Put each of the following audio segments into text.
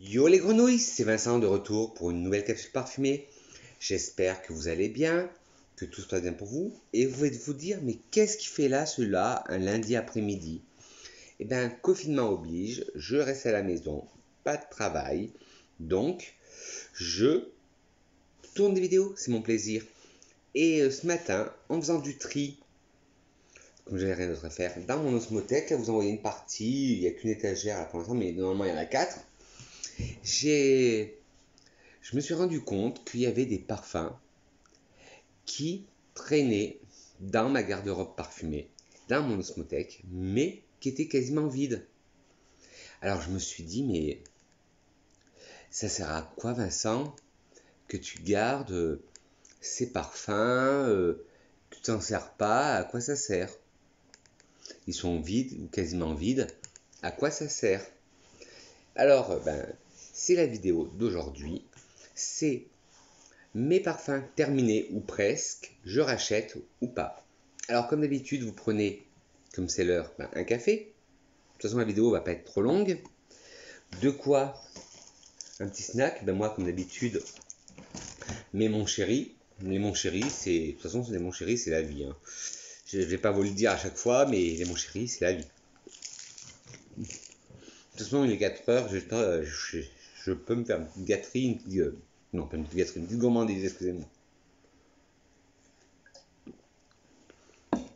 Yo les grenouilles, c'est Vincent de retour pour une nouvelle capsule parfumée. J'espère que vous allez bien, que tout se passe bien pour vous. Et vous allez vous dire, mais qu'est-ce qui fait là, cela, un lundi après-midi? Eh bien, confinement oblige, je reste à la maison, pas de travail. Donc, je tourne des vidéos, c'est mon plaisir. Et ce matin, en faisant du tri, comme j'avais rien d'autre à faire, dans mon osmothèque, là vous envoyez une partie, il n'y a qu'une étagère là pour l'instant, mais normalement il y en a 4. Je me suis rendu compte qu'il y avait des parfums qui traînaient dans ma garde-robe parfumée, dans mon osmothèque, mais qui étaient quasiment vides. Alors je me suis dit, mais ça sert à quoi, Vincent, que tu gardes ces parfums, que tu t'en sers pas, à quoi ça sert? Ils sont vides ou quasiment vides, à quoi ça sert? Alors, c'est la vidéo d'aujourd'hui, c'est mes parfums terminés ou presque, je rachète ou pas. Alors comme d'habitude, vous prenez, comme c'est l'heure, un café. De toute façon, la vidéo ne va pas être trop longue. De quoi un petit snack. Moi, comme d'habitude, mais mon chéri, c'est, de toute façon, les mon chéri, c'est la vie. Je ne vais pas vous le dire à chaque fois, mais les mon chéri, c'est la vie. De toute façon, il est 4 heures, je peux me faire une petite gâterie, une petite, non, pas une petite gâterie, une petite gourmandise, excusez-moi.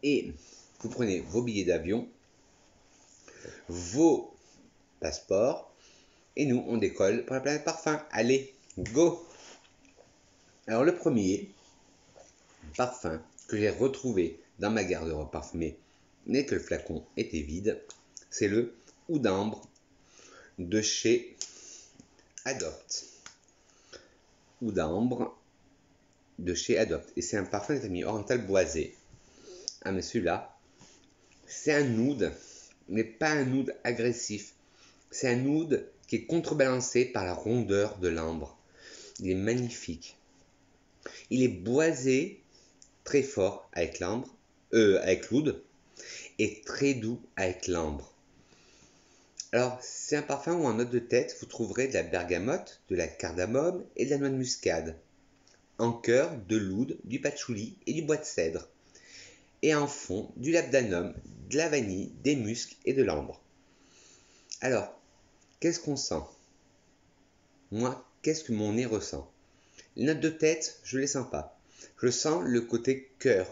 Et vous prenez vos billets d'avion, vos passeports, et nous, on décolle pour la planète parfum. Allez, go! Alors, le premier parfum que j'ai retrouvé dans ma garde-robe parfumée, mais que le flacon était vide, c'est le Oud d'ambre de chez Adopt. Oud d'ambre de chez Adopt. Et c'est un parfum de la famille orientale boisée. Ah, mais celui-là, c'est un oud, mais pas un oud agressif. C'est un oud qui est contrebalancé par la rondeur de l'ambre. Il est magnifique. Il est boisé, très fort avec l'ambre, avec l'oud, et très doux avec l'ambre. Alors, c'est un parfum où en note de tête, vous trouverez de la bergamote, de la cardamome et de la noix de muscade. En cœur, de l'oud, du patchouli et du bois de cèdre. Et en fond, du labdanum, de la vanille, des muscs et de l'ambre. Alors, qu'est-ce qu'on sent? Moi, qu'est-ce que mon nez ressent? Les notes de tête, je les sens pas. Je sens le côté cœur,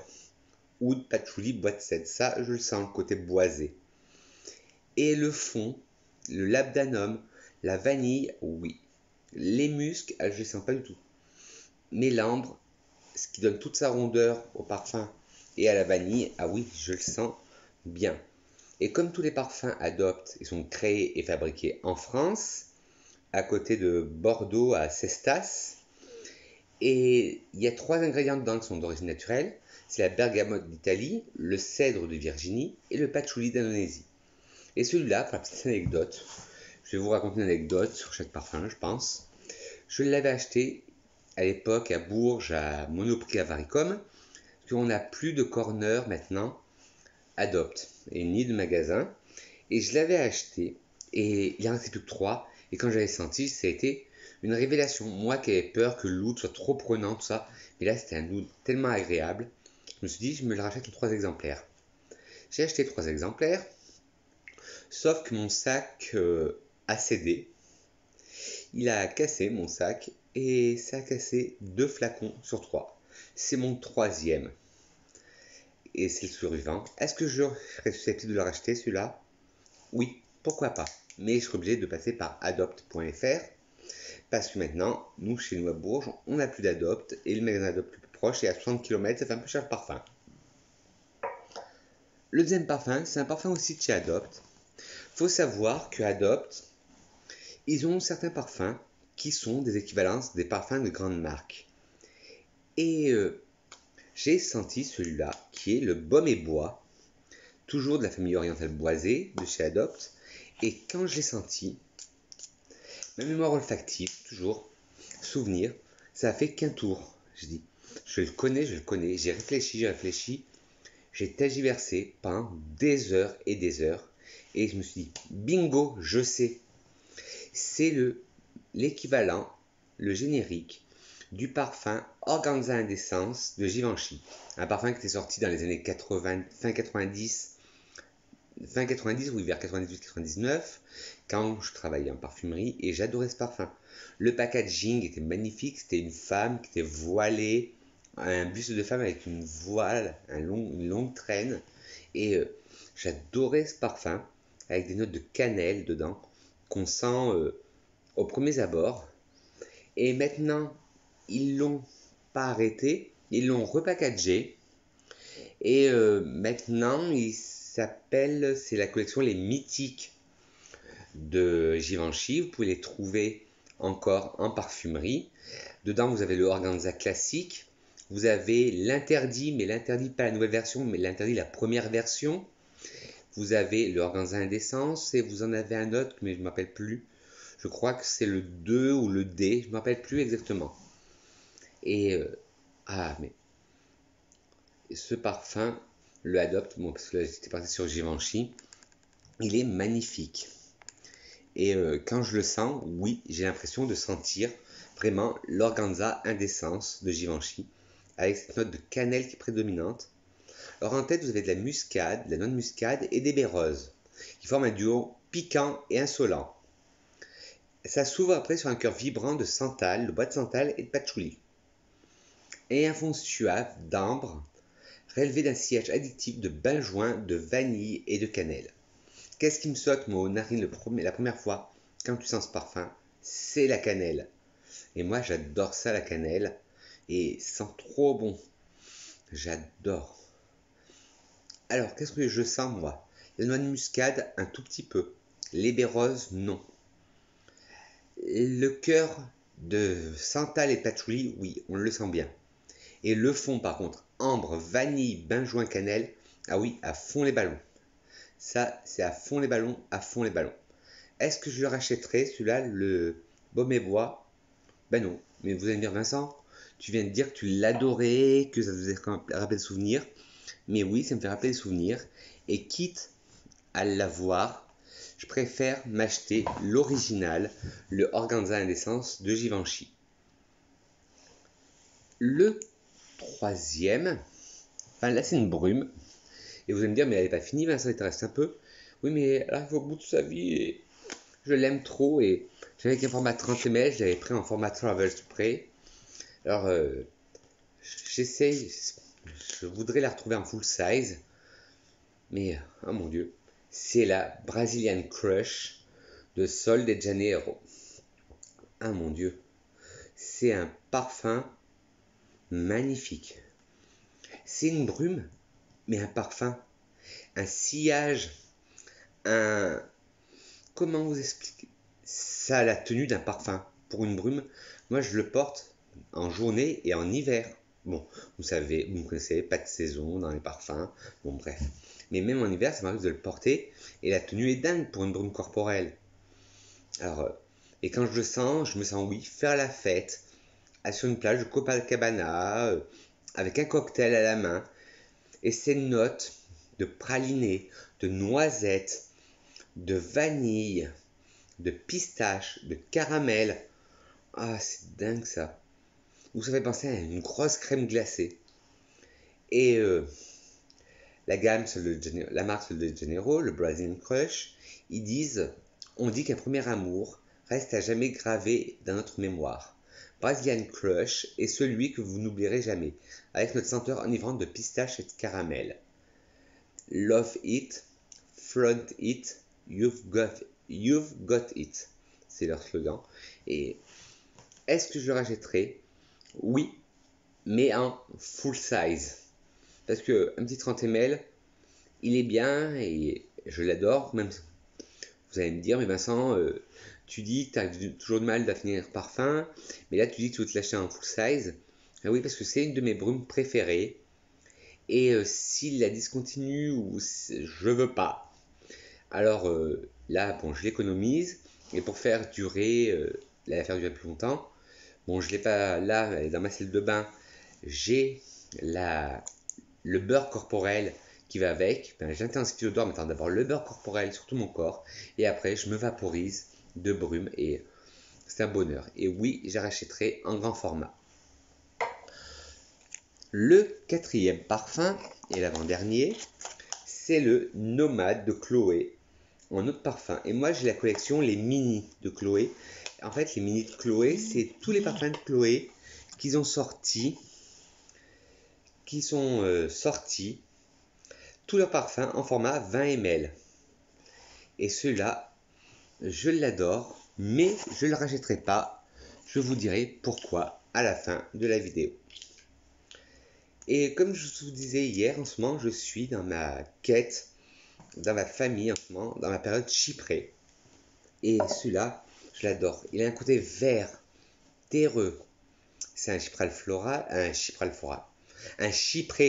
oud, patchouli, bois de cèdre. Ça, je le sens, le côté boisé. Et le fond, le labdanum, la vanille, oui. Les muscs, je les sens pas du tout. Mais l'ambre, ce qui donne toute sa rondeur au parfum et à la vanille, ah oui, je le sens bien. Et comme tous les parfums Adopt, ils sont créés et fabriqués en France, à côté de Bordeaux à Cestas. Et il y a 3 ingrédients dedans qui sont d'origine naturelle. C'est la bergamote d'Italie, le cèdre de Virginie et le patchouli d'Indonésie. Et celui-là, pour la petite anecdote, je vais vous raconter une anecdote sur chaque parfum, je pense. Je l'avais acheté à l'époque à Bourges, à Monoprix à Varicom, parce qu'on n'a plus de corner maintenant Adopt, et ni de magasin. Et je l'avais acheté, et il en restait plus que 3. Et quand j'avais senti, ça a été une révélation. Moi qui avais peur que l'oud soit trop prenant, tout ça. Mais là, c'était un oud tellement agréable. Je me suis dit, je me le rachète en 3 exemplaires. J'ai acheté 3 exemplaires, sauf que mon sac a cédé. Il a cassé mon sac, et ça a cassé 2 flacons sur 3. C'est mon 3e. Et c'est le survivant. Est-ce que je serais susceptible de le racheter celui-là? Oui, pourquoi pas. Mais je serai obligé de passer par adopt.fr parce que maintenant, nous, chez nous à Bourges, on n'a plus d'Adopt et le magasin Adopt le plus proche est à 60 km, ça fait un peu cher le parfum. Le deuxième parfum, c'est un parfum aussi de chez Adopt. Faut savoir que Adopt, ils ont certains parfums qui sont des équivalences des parfums de grandes marques. Et j'ai senti celui-là qui est le Baume et Bois, toujours de la famille orientale boisée de chez Adopt. Et quand je l'ai senti, ma mémoire olfactive, toujours, souvenir, ça a fait qu'un tour. Je dis, je le connais, j'ai réfléchi, j'ai tergiversé pendant des heures, et je me suis dit, bingo, je sais, c'est le l'équivalent, le générique, du parfum Organza Indecence de Givenchy. Un parfum qui était sorti dans les années 80, fin 90, oui, vers 98-99, quand je travaillais en parfumerie, et j'adorais ce parfum. Le packaging était magnifique, c'était une femme qui était voilée, un buste de femme avec une voile, une longue traîne, et j'adorais ce parfum, avec des notes de cannelle dedans, qu'on sent au premier abord. Et maintenant, ils l'ont pas arrêté, ils l'ont repackagé, et maintenant, c'est la collection Les Mythiques de Givenchy. Vous pouvez les trouver encore en parfumerie. Dedans, vous avez le organza classique. Vous avez l'interdit, mais l'interdit pas la nouvelle version, mais l'interdit la première version. Vous avez le organza indécence et vous en avez un autre, mais je ne m'appelle plus. Je crois que c'est le 2 ou le D, je ne m'appelle plus exactement. Et mais ce parfum, le adopte, bon, parce que là j'étais parti sur Givenchy, il est magnifique. Et quand je le sens, oui, j'ai l'impression de sentir vraiment l'organza indécence de Givenchy, avec cette note de cannelle qui est prédominante. Alors en tête, vous avez de la muscade, de la noix de muscade et des baies roses, qui forment un duo piquant et insolent. Ça s'ouvre après sur un cœur vibrant de santal, de bois de santal et de patchouli. Et un fond suave d'ambre, relevé d'un sillage additif de benjoin, de vanille et de cannelle. Qu'est-ce qui me saute, moi, aux narines la première fois quand tu sens ce parfum? C'est la cannelle. Et moi, j'adore ça, la cannelle. Et ça sent trop bon. J'adore. Alors, qu'est-ce que je sens, moi? La noix de muscade, un tout petit peu. Les baies roses, non. Le cœur de santal et patchouli, oui, on le sent bien. Et le fond, par contre, ambre, vanille, benjoin, cannelle, ah oui, à fond les ballons. Ça, c'est à fond les ballons, à fond les ballons. Est-ce que je le rachèterai, celui-là, le baume et bois? Ben non. Mais vous allez me dire, Vincent, tu viens de dire que tu l'adorais, que ça te faisait rappeler des souvenirs. Mais oui, ça me fait rappeler des souvenirs. Et quitte à l'avoir, je préfère m'acheter l'original, le Organza Indécence de Givenchy. Le troisième, enfin là c'est une brume. Et vous allez me dire, mais elle n'est pas finie, Vincent, il te reste un peu. Oui, mais là, il faut au bout de sa vie et je l'aime trop. Et j'avais qu'un format 30 ml, j'avais pris en format Travel Spray. Alors, j'essaye, je voudrais la retrouver en full size. Mais, oh mon Dieu, c'est la Brazilian Crush de Sol de Janeiro. Ah mon Dieu, c'est un parfum magnifique. C'est une brume, mais un parfum, un sillage, un... Comment vous expliquer? Ça a la tenue d'un parfum. Pour une brume, moi je le porte en journée et en hiver. Bon, vous savez, vous me connaissez, pas de saison dans les parfums. Bon, bref. Mais même en hiver, ça m'arrive de le porter et la tenue est dingue pour une brume corporelle. Alors, et quand je le sens, je me sens, oui, faire la fête, sur une plage de Copacabana, avec un cocktail à la main, et ces notes de praliné, de noisettes, de vanille, de pistache, de caramel. Ah, c'est dingue ça. Vous savez penser à une grosse crème glacée. Et la marque Sol de Janeiro, le Brazilian Crush, on dit qu'un premier amour reste à jamais gravé dans notre mémoire. Brazilian Crush est celui que vous n'oublierez jamais, avec notre senteur enivrante de pistache et de caramel. Love it, flaunt it, you've got it. C'est leur slogan. Et est-ce que je le rachèterai? Oui, mais en full size. Parce que un petit 30 ml, il est bien et je l'adore. Même vous allez me dire, mais Vincent, tu dis que tu as toujours de mal à finir parfum, mais là tu dis que tu veux te l'acheter en full size. Ah oui, parce que c'est une de mes brumes préférées. Et s'il la discontinue ou je veux pas, alors là, bon, je l'économise. Et pour faire durer, la faire durer plus longtemps, bon, je l'ai pas là, dans ma salle de bain, j'ai le beurre corporel qui va avec. Ben, j'intensifie l'odeur, mettant d'abord le beurre corporel sur tout mon corps. Et après, je me vaporise de brume. Et c'est un bonheur. Et oui, je rachèterai en grand format. Le quatrième parfum, et l'avant-dernier, c'est le Nomade de Chloé, en eau de parfum. Et moi, j'ai la collection Les Mini de Chloé. En fait, les Mini de Chloé, c'est tous les parfums de Chloé qu'ils ont sortis, tous leurs parfums en format 20 ml. Et ceux-là, je l'adore, mais je ne le rachèterai pas. Je vous dirai pourquoi à la fin de la vidéo. Et comme je vous disais hier, en ce moment, je suis dans ma quête, dans ma famille, en ce moment, dans ma période chyprée. Et celui-là, je l'adore. Il a un côté vert, terreux. C'est un chypré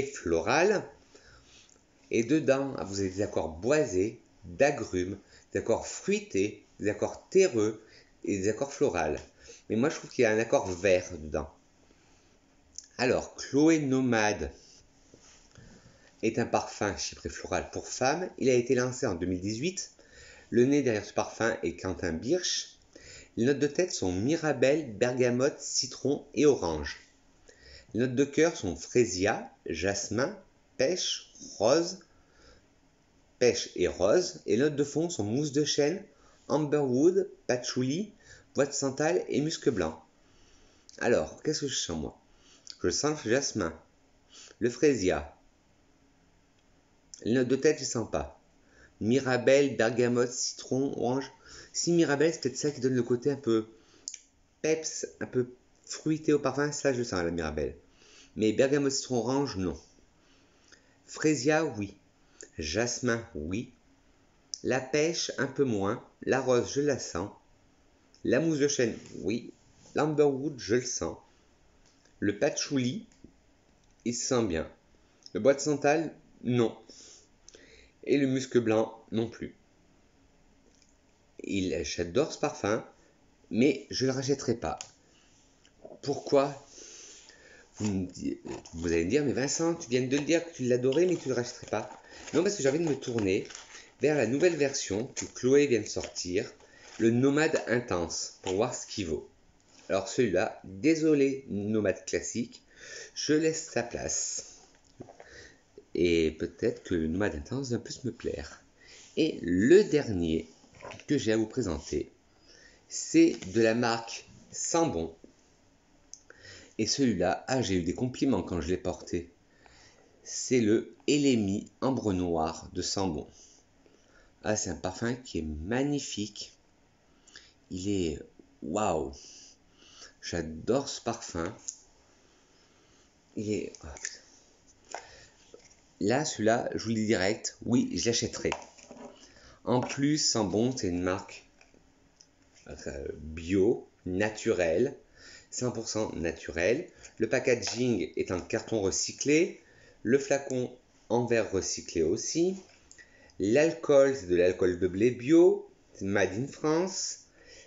floral. Et dedans, vous avez des accords boisés, d'agrumes, des accords fruités, des accords terreux et des accords floraux. Mais moi, je trouve qu'il y a un accord vert dedans. Alors, Chloé Nomade est un parfum chypré floral pour femmes. Il a été lancé en 2018. Le nez derrière ce parfum est Quentin Birch. Les notes de tête sont mirabelle, bergamote, citron et orange. Les notes de cœur sont frésia, jasmin, pêche et rose. Et les notes de fond sont mousse de chêne, amberwood, patchouli, bois de santal et musc blanc. Alors, qu'est-ce que je sens moi? Je sens le jasmin, le frésia. Les notes de tête, je ne sens pas. Mirabelle, bergamote, citron, orange. Si Mirabelle, c'est peut-être ça qui donne le côté un peu peps, un peu fruité au parfum, ça je le sens la Mirabelle. Mais bergamote, citron, orange, non. Frésia, oui. Jasmin, oui. La pêche, un peu moins. La rose, je la sens. La mousse de chêne, oui. L'amberwood, je le sens. Le patchouli, il se sent bien. Le bois de santal, non. Et le musc blanc, non plus. J'adore ce parfum, mais je ne le rachèterai pas. Pourquoi? Vous allez me dire, mais Vincent, tu viens de le dire que tu l'adorais, mais tu ne le rachèterais pas. Non, parce que j'ai envie de me tourner vers la nouvelle version que Chloé vient de sortir, le Nomade Intense, pour voir ce qu'il vaut. Alors celui-là, désolé Nomade classique, je laisse sa place. Et peut-être que le Nomade Intense va plus me plaire. Et le dernier que j'ai à vous présenter, c'est de la marque Sambon. Et celui-là, j'ai eu des compliments quand je l'ai porté. C'est le Elemi Ambre Noir de Sambon. C'est un parfum qui est magnifique. Il est waouh. J'adore ce parfum. Il est là, celui-là, je vous le dis direct, oui, je l'achèterai. En plus, Sambon, c'est une marque bio, naturelle, 100% naturel. Le packaging est en carton recyclé. Le flacon en verre recyclé aussi. L'alcool, c'est de l'alcool de blé bio. C'est made in France.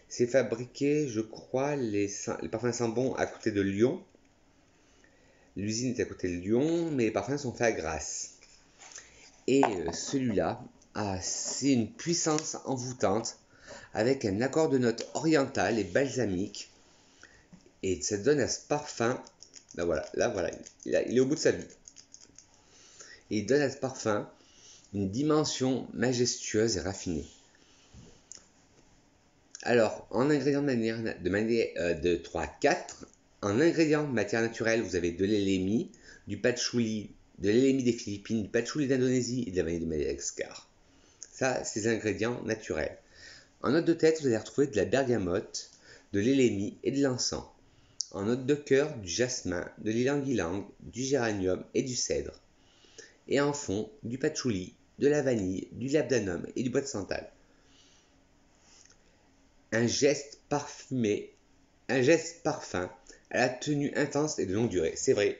C'est fabriqué, je crois, les parfums Sambon à côté de Lyon. L'usine est à côté de Lyon, mais les parfums sont faits à Grasse. Et celui-là, c'est une puissance envoûtante avec un accord de notes oriental et balsamique. Et ça donne à ce parfum, là voilà, il est au bout de sa vie. Et il donne à ce parfum une dimension majestueuse et raffinée. Alors, en ingrédients de 3-4, en ingrédients de matière naturelle, vous avez de l'élemi, du patchouli, de l'élemi des Philippines, du patchouli d'Indonésie et de la vanille de Madagascar. Ça, c'est des ingrédients naturels. En note de tête, vous allez retrouver de la bergamote, de l'élemi et de l'encens. En note de cœur, du jasmin, de l'ylang-ylang, du géranium et du cèdre. Et en fond, du patchouli, de la vanille, du labdanum et du bois de santal. Un geste parfum à la tenue intense et de longue durée. C'est vrai,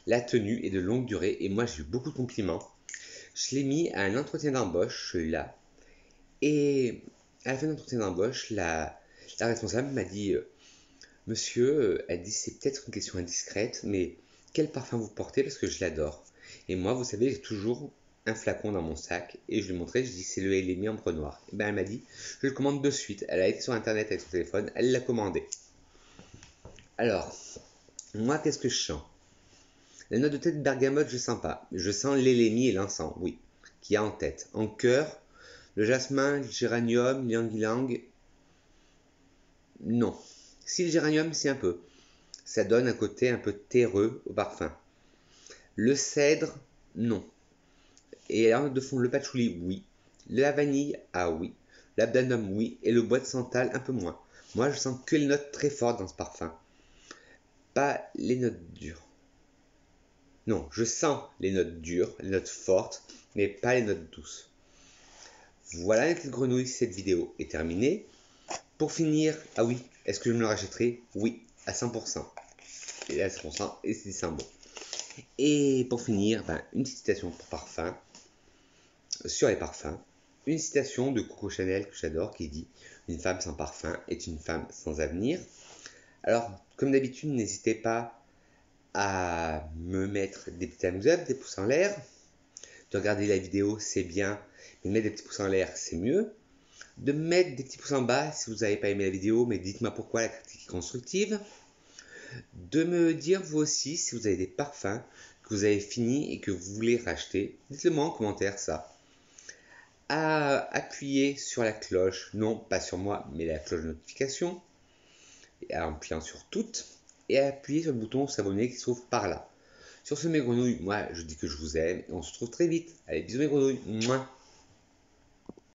la tenue est de longue durée et moi j'ai eu beaucoup de compliments. Je l'ai mis à un entretien d'embauche, celui-là. Et à la fin de l'entretien d'embauche, la responsable m'a dit Monsieur, elle dit c'est peut-être une question indiscrète, mais quel parfum vous portez parce que je l'adore. Et moi, vous savez, j'ai toujours un flacon dans mon sac et je lui ai montré, je dis c'est le LMI Ambre Noire. Et ben elle m'a dit je le commande de suite. Elle a été sur internet avec son téléphone, elle l'a commandé. Alors, moi qu'est-ce que je sens? La note de tête bergamote, je sens pas. Je sens l'LMI et l'encens, oui, qui a en tête. En cœur, le jasmin, le géranium, l'ylang-ylang, non. Si le géranium, c'est un peu. Ça donne un côté un peu terreux au parfum. Le cèdre, non. Et alors de fond, le patchouli, oui. La vanille, ah oui. L'abdanum, oui. Et le bois de santal, un peu moins. Moi, je sens que les notes très fortes dans ce parfum. Pas les notes dures. Non, je sens les notes dures, les notes fortes, mais pas les notes douces. Voilà les petites grenouilles, cette vidéo est terminée. Pour finir, ah oui, est-ce que je me le rachèterai? Oui, à 100%. Et à 100%, et c'est ça bon. Et pour finir, une petite citation pour parfum, sur les parfums. Une citation de Coco Chanel que j'adore qui dit « Une femme sans parfum est une femme sans avenir ». Alors, comme d'habitude, n'hésitez pas à me mettre des petits thumbs up, des pouces en l'air. De regarder la vidéo, c'est bien, mais de mettre des petits pouces en l'air, c'est mieux. De mettre des petits pouces en bas si vous n'avez pas aimé la vidéo, mais dites-moi pourquoi, la critique est constructive. De me dire vous aussi si vous avez des parfums que vous avez fini et que vous voulez racheter. Dites-le moi en commentaire ça. À appuyer sur la cloche, non pas sur moi, mais la cloche de notification, et en appuyant sur toutes, et à appuyer sur le bouton s'abonner qui se trouve par là. Sur ce mes grenouilles, moi je dis que je vous aime, et on se retrouve très vite. Allez, bisous mes grenouilles. Mouah.